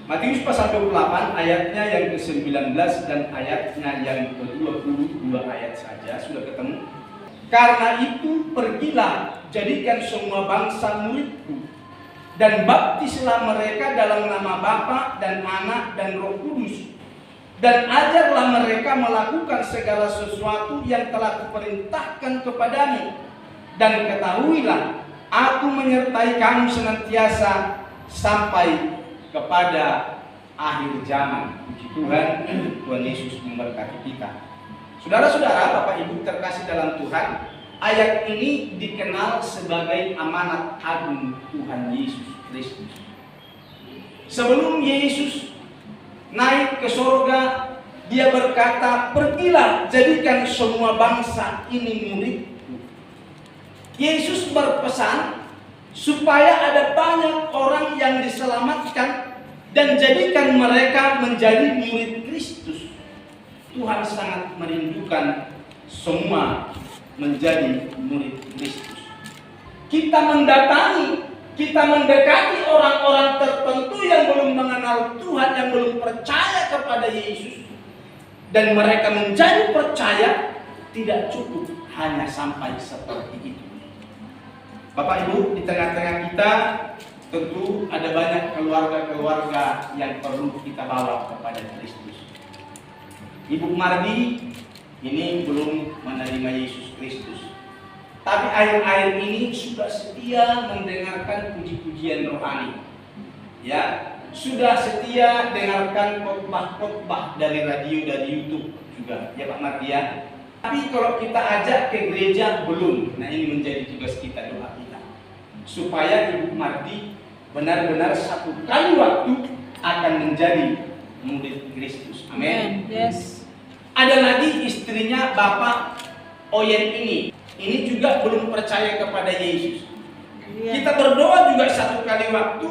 Matius pasal 28 ayatnya yang ke-19 dan ayatnya yang ke-22 ayat saja sudah ketemu. Karena itu pergilah, jadikan semua bangsa muridku, dan baptislah mereka dalam nama Bapa dan Anak dan Roh Kudus, dan ajarlah mereka melakukan segala sesuatu yang telah kuperintahkan kepadamu. Dan ketahuilah, aku menyertai kamu senantiasa sampai kepada akhir zaman. Puji Tuhan, Tuhan Yesus memberkati kita. Saudara-saudara, Bapak Ibu terkasih dalam Tuhan, ayat ini dikenal sebagai amanat agung Tuhan Yesus Kristus. Sebelum Yesus naik ke surga, dia berkata, pergilah, jadikan semua bangsa ini muridku. Yesus berpesan supaya ada banyak orang yang diselamatkan dan jadikan mereka menjadi murid Kristus. Tuhan sangat merindukan semua menjadi murid Kristus. Kita mendatangi, kita mendekati orang-orang tertentu yang belum mengenal Tuhan, yang belum percaya kepada Yesus, dan mereka menjadi percaya, tidak cukup hanya sampai seperti itu. Bapak Ibu, di tengah-tengah kita tentu ada banyak keluarga-keluarga yang perlu kita bawa kepada Kristus. Ibu Mardi ini belum menerima Yesus Kristus, tapi akhir-akhir ini sudah setia mendengarkan puji-pujian rohani, ya, sudah setia dengarkan khotbah-khotbah dari radio, dari YouTube juga, ya Pak Mardi ya. Tapi kalau kita ajak ke gereja belum. Nah, ini menjadi tugas kita, doa kita, supaya Ibu Mardi benar-benar satu kali waktu akan menjadi murid Kristus. Amin. Yes. Ada lagi istrinya Bapak Oyen ini juga belum percaya kepada Yesus. Kita berdoa juga satu kali waktu,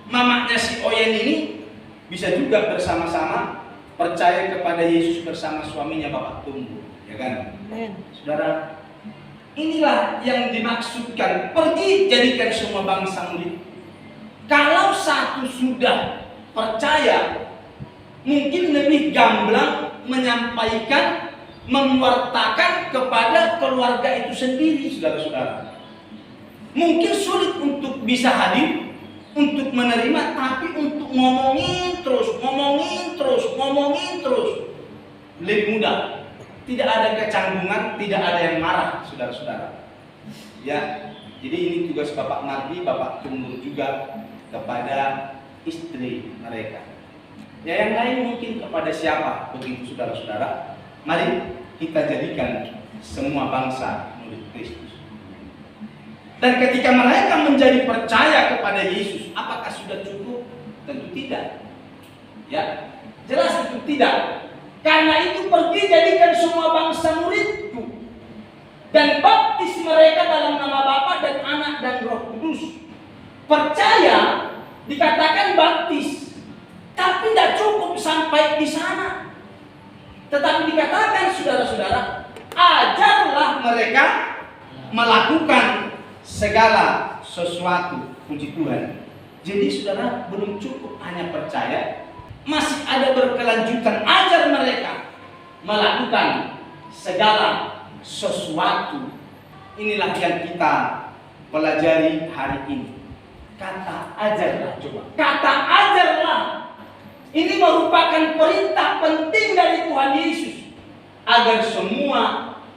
mamanya si Oyen ini bisa juga bersama-sama percaya kepada Yesus bersama suaminya Bapak Tumbuh. Ya kan? Amen. Saudara, inilah yang dimaksudkan, pergi jadikan semua bangsa murid. Kalau satu sudah percaya, mungkin lebih gamblang menyampaikan, mewartakan kepada keluarga itu sendiri, saudara-saudara. Mungkin sulit untuk bisa hadir, untuk menerima, tapi untuk ngomongin terus, lebih mudah. Tidak ada kecanggungan, tidak ada yang marah, saudara-saudara. Ya, jadi ini tugas Bapak Mardi, Bapak Tumbuh juga kepada istri mereka. Ya, yang lain mungkin kepada siapa, begitu saudara-saudara. Mari kita jadikan semua bangsa murid Kristus. Dan ketika mereka menjadi percaya kepada Yesus, apakah sudah cukup? Tentu tidak. Ya, jelas itu tidak. Karena itu pergi jadikan semua bangsa muridku, dan baptis mereka dalam nama Bapa dan Anak dan Roh Kudus. Percaya dikatakan baptis, tapi tidak cukup sampai di sana. Tetapi dikatakan, saudara-saudara, ajarlah mereka melakukan segala sesuatu. Puji Tuhan. Jadi saudara, belum cukup hanya percaya, masih ada berkelanjutan. Ajar mereka melakukan segala sesuatu. Inilah yang kita pelajari hari ini. Kata ajarlah, coba. Kata ajarlah. Ini merupakan perintah penting dari Tuhan Yesus, agar semua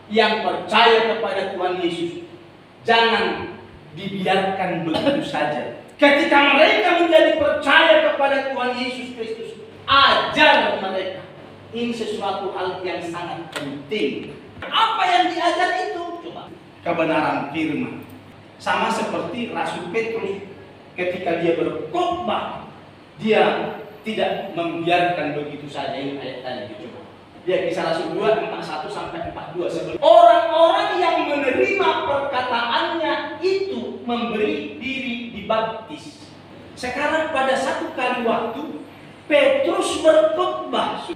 yang percaya kepada Tuhan Yesus jangan dibiarkan begitu saja. Ketika mereka menjadi percaya kepada Tuhan Yesus Kristus, ajar mereka. Ini sesuatu hal yang sangat penting. Apa yang diajar itu? Coba. Kebenaran firman. Sama seperti Rasul Petrus, ketika dia berkhotbah, dia tidak membiarkan begitu saja. Ini ayat tadi, coba. Dia Kisah Rasul 2, 41 sampai 42. Orang-orang yang menerima perkataannya itu memberi diri dibaptis. Sekarang pada satu kali waktu Petrus berkhotbah.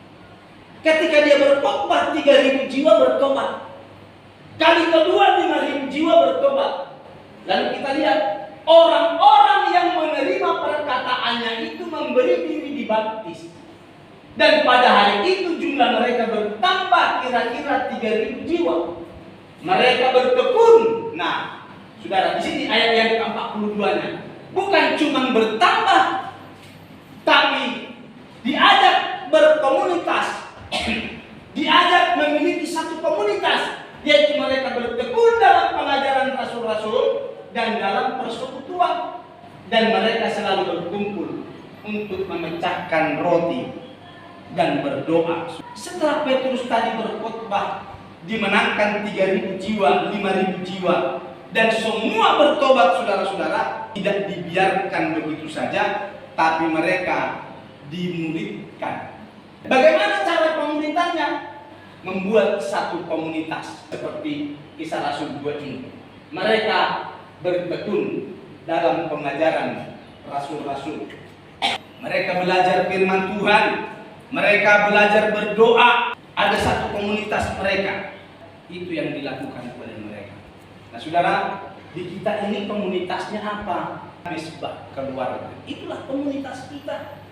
Ketika dia berkhotbah, 3.000 jiwa bertobat. Kali kedua 5.000 jiwa bertobat. Lalu kita lihat orang-orang yang menerima perkataannya itu memberi diri dibaptis. Dan pada hari itu jumlah mereka bertambah kira-kira 3.000 jiwa. Mereka bertekun. Nah, saudara, di sini ayat yang ke-42-nya. Bukan cuma bertambah, tapi diajak berkomunitas. Diajak memiliki satu komunitas, yaitu mereka bertekun dalam pengajaran rasul-rasul dan dalam persekutuan. Dan mereka selalu berkumpul untuk memecahkan roti dan berdoa. Setelah Petrus tadi berkhotbah, dimenangkan 3.000 jiwa, 5.000 jiwa, dan semua bertobat, saudara-saudara, tidak dibiarkan begitu saja, tapi mereka dimuridkan. Bagaimana cara komunitasnya? Membuat satu komunitas seperti Kisah Rasul 2 ini. Mereka bertekun dalam pengajaran rasul-rasul. Mereka belajar firman Tuhan. Mereka belajar berdoa. Ada satu komunitas mereka. Itu yang dilakukan oleh mereka. Nah, saudara, di kita ini komunitasnya apa? Misbah keluarga. Itulah komunitas kita.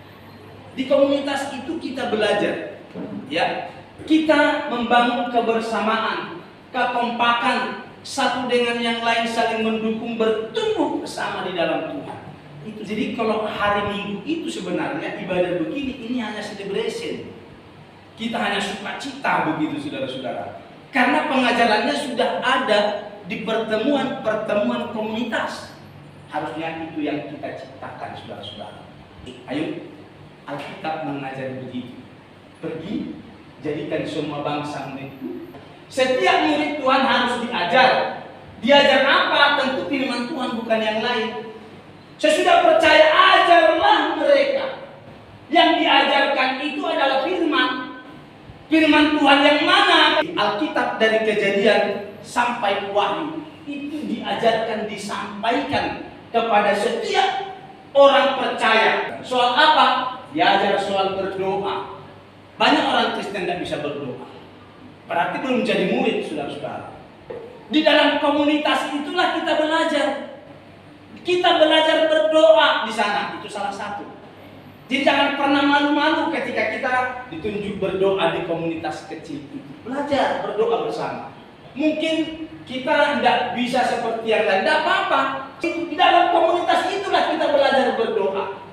Di komunitas itu kita belajar, ya. Kita membangun kebersamaan, kekompakan, satu dengan yang lain saling mendukung, bertumbuh bersama di dalam Tuhan. Itu jadi kalau hari Minggu itu sebenarnya ibadah begini, ini hanya celebration. Kita hanya sukacita begitu, saudara-saudara. Karena pengajarannya sudah ada di pertemuan-pertemuan komunitas. Harusnya itu yang kita ciptakan, saudara-saudara. Ayo, Alkitab mengajar begitu. Pergi, jadikan semua bangsa muridku. Setiap murid Tuhan harus diajar. Diajar apa? Tentu firman Tuhan, bukan yang lain. Sesudah percaya, ajarlah mereka. Yang diajarkan itu adalah firman. Firman Tuhan yang mana? Alkitab dari Kejadian sampai Wahyu itu diajarkan, disampaikan kepada setiap orang percaya. Soal apa? Diajar soal berdoa. Banyak orang Kristen tidak bisa berdoa. Berarti belum jadi murid, saudara-saudara. Di dalam komunitas itulah kita belajar. Kita belajar berdoa di sana. Itu salah satu. Jadi jangan pernah malu-malu ketika kita ditunjuk berdoa di komunitas kecil itu. Belajar berdoa bersama. Mungkin kita tidak bisa seperti yang lain, tidak apa-apa. Di dalam komunitas itulah kita belajar berdoa.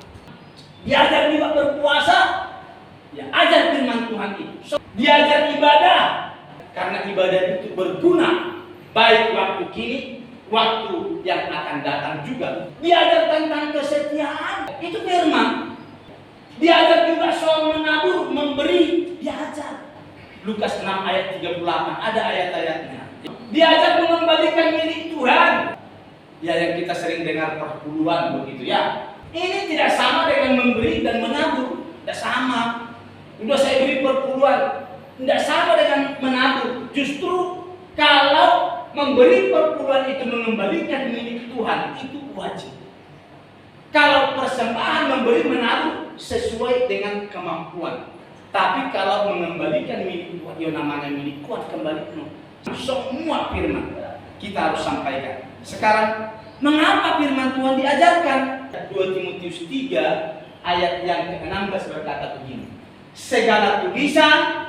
Diajar juga berpuasa, ya ajar firman Tuhan itu. Diajar ibadah, karena ibadah itu berguna, baik waktu kini, waktu yang akan datang juga. Diajar tentang kesetiaan, itu firman. Diajar juga soal menabur, memberi, diajar. Lukas 6 ayat 38, ada ayat-ayatnya. Diajar mengembalikan milik Tuhan. Ya, yang kita sering dengar perpuluhan begitu ya. Ini tidak sama dengan memberi dan menabur. Tidak sama. Udah saya beri perpuluhan. Tidak sama dengan menabur. Justru kalau memberi perpuluhan itu mengembalikan milik Tuhan, itu wajib. Kalau persembahan memberi menabur sesuai dengan kemampuan. Tapi kalau mengembalikan milik Tuhan, ya namanya milik Tuhan, kembali semua firman kita harus sampaikan. Sekarang, mengapa firman Tuhan diajarkan? 2 Timotius 3 ayat yang ke-16 berkata begini. Segala tulisan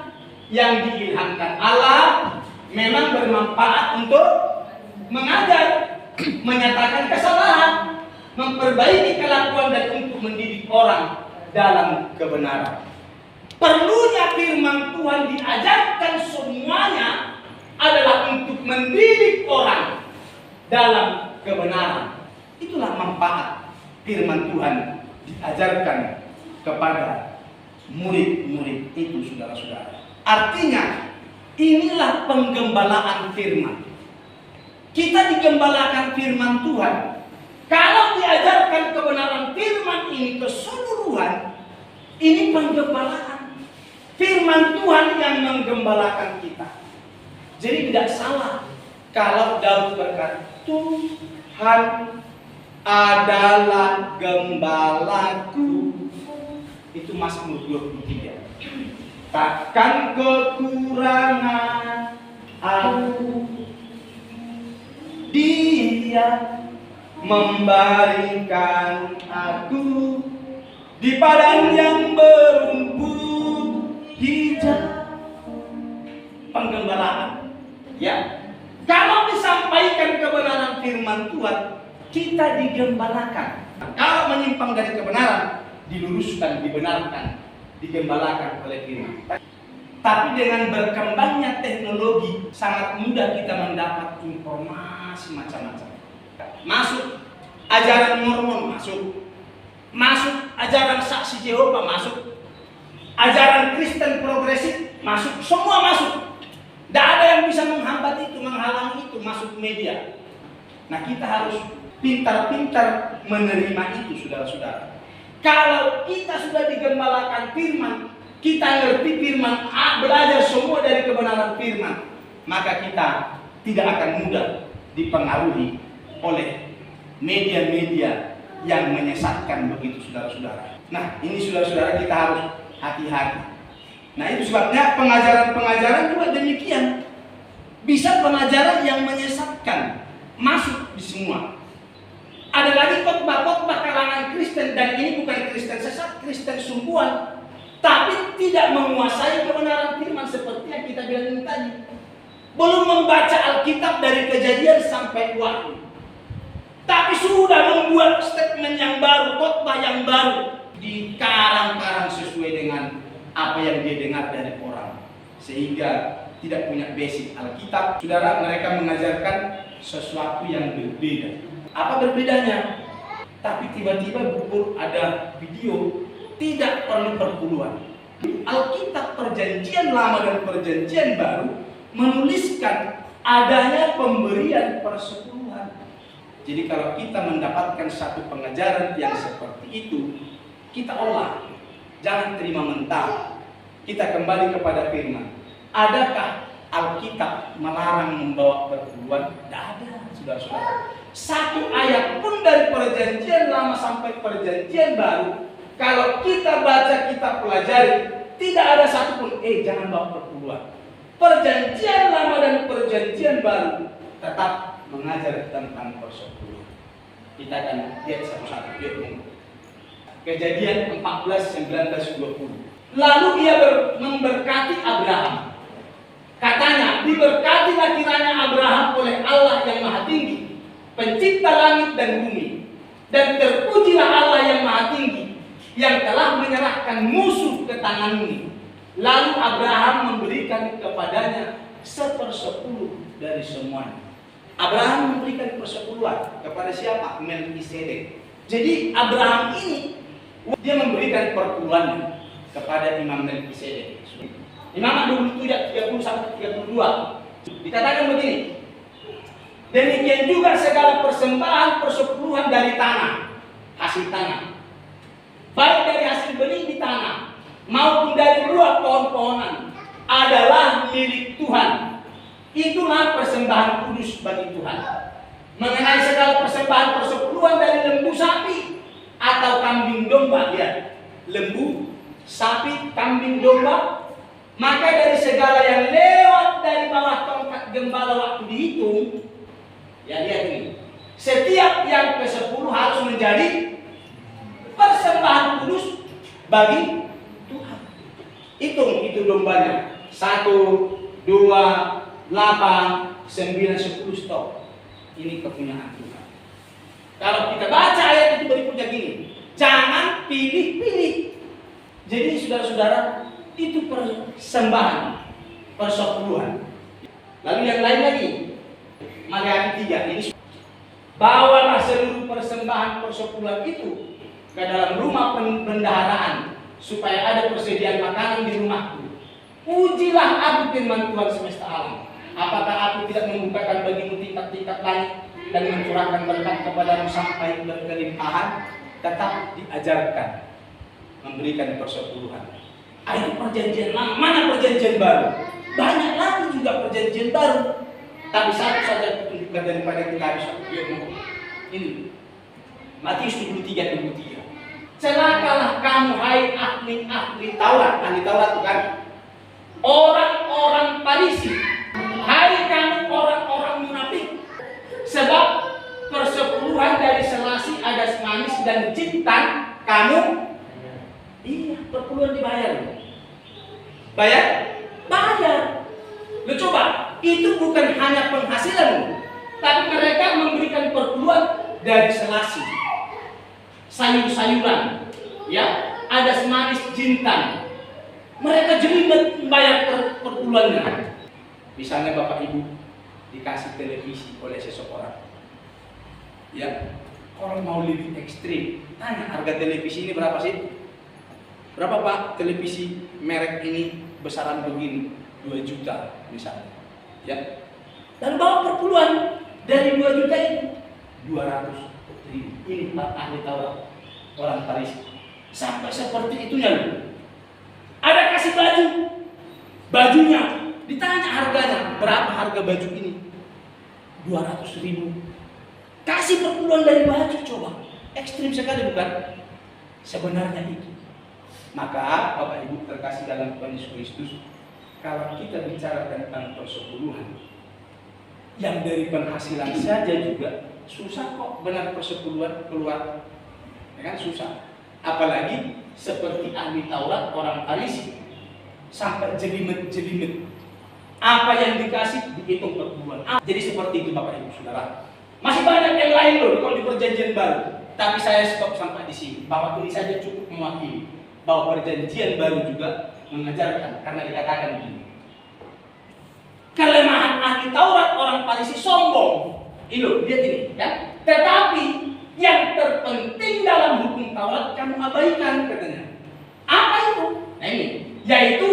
yang diilhamkan Allah memang bermanfaat untuk mengajar, menyatakan kesalahan, memperbaiki kelakuan dan untuk mendidik orang dalam kebenaran. Perlunya firman Tuhan diajarkan semuanya adalah untuk mendidik orang dalam kebenaran. Itulah manfaat firman Tuhan diajarkan kepada murid-murid itu, saudara-saudara. Artinya, inilah penggembalaan firman. Kita digembalakan firman Tuhan. Kalau diajarkan kebenaran firman ini keseluruhan, ini penggembalaan. Firman Tuhan yang menggembalakan kita. Jadi tidak salah kalau Daud berkata, Tuhan adalah gembalaku. Itu Mazmur 23. Takkan kekurangan aku. Dia memberikan aku di padang yang berumput hijau. Penggembalaan. Ya. Kalau disampaikan kebenaran firman Tuhan, kita digembalakan. Kalau menyimpang dari kebenaran, diluruskan, dibenarkan, digembalakan oleh firman. Tapi dengan berkembangnya teknologi, sangat mudah kita mendapat informasi macam-macam. Masuk ajaran Mormon, masuk ajaran Saksi Yehova, masuk ajaran Kristen progresif, masuk, semua masuk. Tidak ada yang bisa menghambat itu, menghalangi itu masuk media. Nah, kita harus pintar-pintar menerima itu, saudara-saudara. Kalau kita sudah digembalakan firman, kita ngerti firman, belajar semua dari kebenaran firman, maka kita tidak akan mudah dipengaruhi oleh media-media yang menyesatkan begitu, saudara-saudara. Nah, ini saudara-saudara, kita harus hati-hati. Nah, itu sebabnya pengajaran-pengajaran juga demikian. Bisa pengajaran yang menyesatkan masuk di semua. Ada lagi khotbah-khotbah kalangan Kristen, dan ini bukan Kristen sesat, Kristen sungguhan, tapi tidak menguasai kebenaran firman seperti yang kita bilang tadi. Belum membaca Alkitab dari Kejadian sampai Wahyu, tapi sudah membuat statement yang baru, khotbah yang baru, dikarang-karang sesuai dengan apa yang dia dengar dari orang, sehingga tidak punya basic Alkitab. Saudara, mereka mengajarkan sesuatu yang berbeda. Apa berbedanya? Tapi tiba-tiba ada video, tidak perlu perpuluhan. Alkitab Perjanjian Lama dan Perjanjian Baru menuliskan adanya pemberian persepuluhan. Jadi kalau kita mendapatkan satu pengajaran yang seperti itu, kita olah. Jangan terima mentah. Kita kembali kepada firman. Adakah Alkitab melarang membawa perpuluhan? Tidak ada, saudara-saudara. Satu ayat pun dari Perjanjian Lama sampai Perjanjian Baru, kalau kita baca, kita pelajari, tidak ada satupun jangan bawa perpuluhan. Perjanjian Lama dan Perjanjian Baru tetap mengajar tentang persepuluhan. Kita akan lihat satu-satu. Kejadian 14:19-20. Lalu ia memberkati Abraham. Katanya, diberkatilah kiranya Abraham oleh Allah yang Maha Tinggi, pencipta langit dan bumi, dan terpujilah Allah yang Maha Tinggi, yang telah menyerahkan musuh ke tanganmu. Lalu Abraham memberikan kepadanya 1/10 dari semuanya. Abraham memberikan persepuluhan kepada siapa? Melkisedek. Jadi Abraham ini, dia memberikan perpuluhan kepada Imam Melkisedek. Imamat 27:30-32 dikatakan begini. Demikian juga segala persembahan persepuluhan dari tanah, hasil tanah, baik dari hasil benih di tanah maupun dari buah pohon-pohonan, adalah milik Tuhan. Itulah persembahan kudus bagi Tuhan. Mengenai segala persembahan persepuluhan dari lembu sapi atau kambing domba, ya, lembu, sapi, kambing domba, maka dari segala yang lewat dari bawah tongkat gembala waktu dihitung, ya lihat ini, setiap yang ke-10 harus menjadi persembahan kudus bagi Tuhan. Hitung itu dombanya, 1, 2, 8, 9, 10 stok. Ini kepunyaan Tuhan. Kalau kita baca ayat itu berikutnya gini, jangan pilih-pilih. Jadi saudara-saudara, itu persembahan persepuluhan. Lalu yang lain lagi, Maleakhi 3 ini, bawalah seluruh persembahan persepuluhan itu ke dalam rumah bendaharaan, supaya ada persediaan makanan di rumahku. Ujilah aku firman Tuhan semesta alam. Apakah aku tidak membukakan bagimu tingkat-tingkat langit dan mencurahkan berkat kepadamu sampai berkelimpahan? Tetap diajarkan memberikan persepuluhan. Itu perjanjian lama. Mana perjanjian baru? Banyak lagi juga perjanjian baru. Tapi satu saja petunjukkan daripada kita harus ini. Matius 23:23. Celakalah kamu hai ahli Taurat. Ahli Taurat bukan? Orang-orang Farisi. Hai kamu orang-orang munafik. Sebab persepuluhan dari selasi, adas manis dan jintan kamu Iya, perpuluhan dibayar. Bayar? Bayar. Lo coba, itu bukan hanya penghasilan, tapi mereka memberikan perpuluhan dari selasi, sayur-sayuran, ya, ada semanis jintan. Mereka jelimet membayar perpuluhannya. Misalnya Bapak Ibu dikasih televisi oleh seseorang, ya, orang mau lebih ekstrim, tanya harga televisi ini berapa sih? Berapa Pak televisi merek ini besaran begini? 2 juta misalnya, ya. Dan bawa perpuluhan dari 2 juta itu 200 ribu. Ini Pak ahli Taurat, orang Farisi. Sampai seperti itunya loh. Ada kasih baju, bajunya ditanya harganya, berapa harga baju ini? 200 ribu. Kasih perpuluhan dari baju, coba. Ekstrim sekali bukan? Sebenarnya itu. Maka Bapak Ibu terkasih dalam Tuhan Yesus Kristus, kalau kita bicara tentang persepuluhan, yang dari penghasilan saja juga susah kok benar persepuluhan keluar, ya kan susah. Apalagi seperti ahli Taurat orang Farisi, sampai jelimet-jelimet. Apa yang dikasih dihitung perpuluhan. Jadi seperti itu Bapak Ibu Saudara. Masih banyak yang lain loh kalau di perjanjian baru. Tapi saya stop sampai di sini. Bahwa ini saja cukup mewakili bahwa perjanjian baru juga mengajarkan, karena dikatakan begini. Kelemahan ahli Taurat orang Farisi sombong. Ilo, lihat ini, ya. Tetapi yang terpenting dalam hukum Taurat kamu abaikan, katanya. Apa itu? Nah ini, yaitu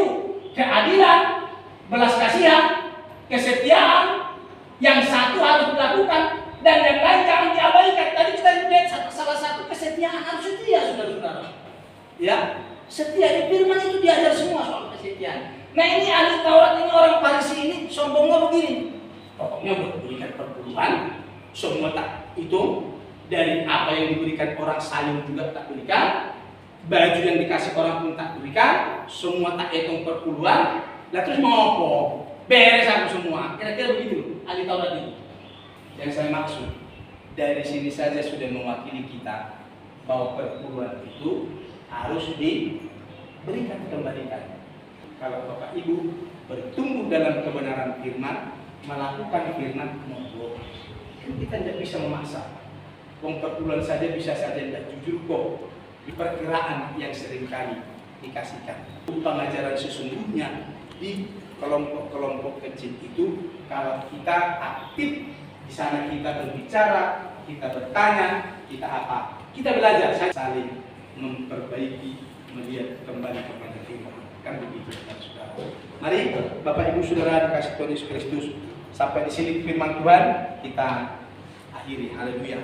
keadilan, belas kasihan, kesetiaan. Yang satu harus dilakukan dan yang lain jangan diabaikan. Tadi kita lihat salah satu kesetiaan, harus setia, saudara-saudara. Ya, setia di firman itu diajar semua soal kesetiaan. Nah ini ahli Taurat ini orang Farisi ini sombongnya begini. Pokoknya berikan perpuluhan, semua tak itu dari apa yang diberikan orang sayur juga tak berikan, baju yang dikasih orang pun tak berikan, semua tak hitung perpuluhan. Lah terus mau apa? Beres aku semua. Kira-kira begitu ahli Taurat itu. Yang saya maksud dari sini saja sudah mewakili kita bahwa perpuluhan itu harus diberikan kembalikan. Kalau Bapak Ibu bertumbuh dalam kebenaran firman, melakukan firman, monggo. Kita tidak bisa memaksa. Wong perpuluhan saja bisa saja tidak jujur kok. Di perkiraan yang seringkali dikasihkan. Pengajaran sesungguhnya di kelompok-kelompok kecil itu, kalau kita aktif di sana, kita berbicara, kita bertanya, kita apa? Kita belajar, saling memperbaiki, melihat kembali kepada firman. Kan begitu, saudara. Mari Bapak Ibu Saudara dikasih Tuhan Yesus Kristus, sampai di sini firman Tuhan kita akhiri. Haleluya.